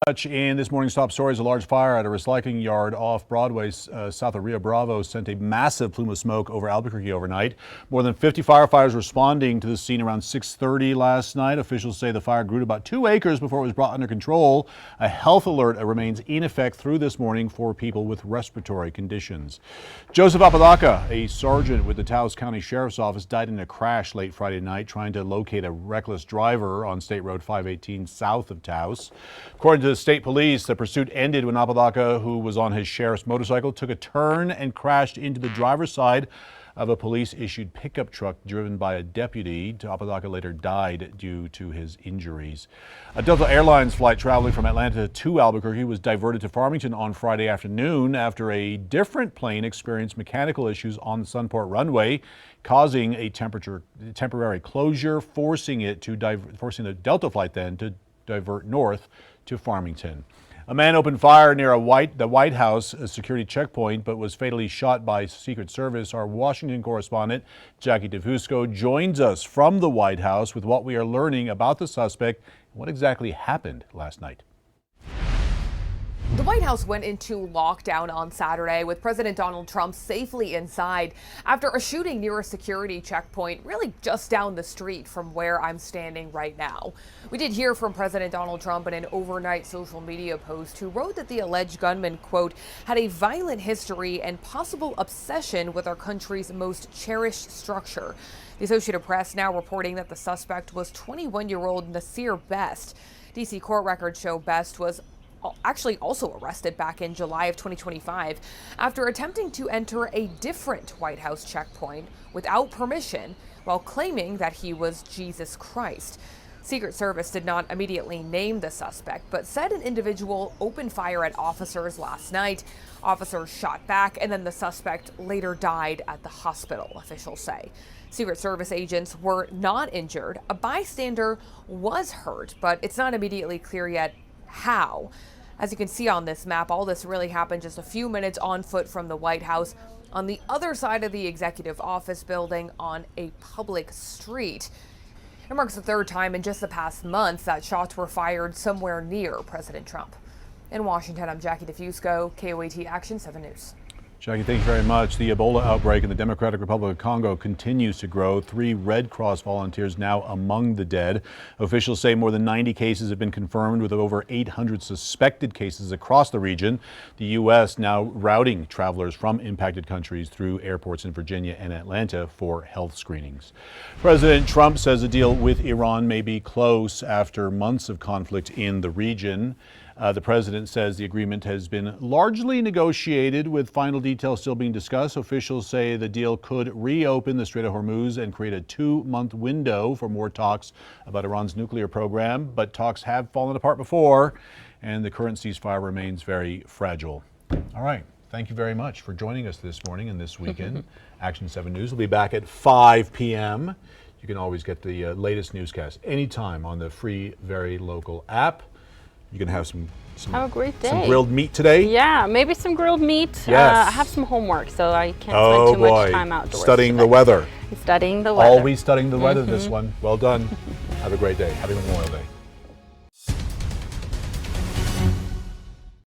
In this morning's top stories, a large fire at a recycling yard off Broadway south of Rio Bravo sent a massive plume of smoke over Albuquerque overnight. More than 50 firefighters responding to the scene around 6:30 last night. Officials say the fire grew to about 2 acres before it was brought under control. A health alert remains in effect through this morning for people with respiratory conditions. Joseph Apodaca, a sergeant with the Taos County Sheriff's Office, died in a crash late Friday night trying to locate a reckless driver on State Road 518 south of Taos. According to the state police, the pursuit ended when Apodaca, who was on his sheriff's motorcycle, took a turn and crashed into the driver's side of a police-issued pickup truck driven by a deputy. Apodaca later died due to his injuries. A Delta Airlines flight traveling from Atlanta to Albuquerque was diverted to Farmington on Friday afternoon after a different plane experienced mechanical issues on the Sunport runway, causing a temporary closure, forcing the Delta flight then to divert north to Farmington. A man opened fire near the White House security checkpoint, but was fatally shot by Secret Service. Our Washington correspondent, Jackie DeFusco, joins us from the White House with what we are learning about the suspect and what exactly happened last night. The White House went into lockdown on Saturday with President Donald Trump safely inside after a shooting near a security checkpoint really just down the street from where I'm standing right now. We did hear from President Donald Trump in an overnight social media post who wrote that the alleged gunman, quote, had a violent history and possible obsession with our country's most cherished structure. The Associated Press now reporting that the suspect was 21-year-old Nasir Best. D.C. court records show Best was actually also arrested back in July of 2025 after attempting to enter a different White House checkpoint without permission while claiming that he was Jesus Christ. Secret Service did not immediately name the suspect, but said an individual opened fire at officers last night. Officers shot back, and then the suspect later died at the hospital, officials say. Secret Service agents were not injured. A bystander was hurt, but it's not immediately clear yet how. As you can see on this map, all this really happened just a few minutes on foot from the White House on the other side of the executive office building on a public street. It marks the third time in just the past month that shots were fired somewhere near President Trump. In Washington, I'm Jackie DeFusco, KOAT Action 7 News. Jackie, thank you very much. The Ebola outbreak in the Democratic Republic of Congo continues to grow. 3 Red Cross volunteers now among the dead. Officials say more than 90 cases have been confirmed, with over 800 suspected cases across the region. The U.S. now routing travelers from impacted countries through airports in Virginia and Atlanta for health screenings. President Trump says a deal with Iran may be close after months of conflict in the region. The president says the agreement has been largely negotiated, with final details still being discussed. Officials say the deal could reopen the Strait of Hormuz and create a 2-month window for more talks about Iran's nuclear program. But talks have fallen apart before, and the current ceasefire remains very fragile. All right. Thank you very much for joining us this morning and this weekend. Action 7 News will be back at 5 p.m. You can always get the latest newscast anytime on the free Very Local app. You can have some have a great day. Some grilled meat today? Yeah, maybe some grilled meat. Yes. I have some homework, so I can't spend too much time outdoors. Studying today. the weather. Studying the weather. Always studying the weather, this one. Well done. Have a great day. Happy Memorial Day.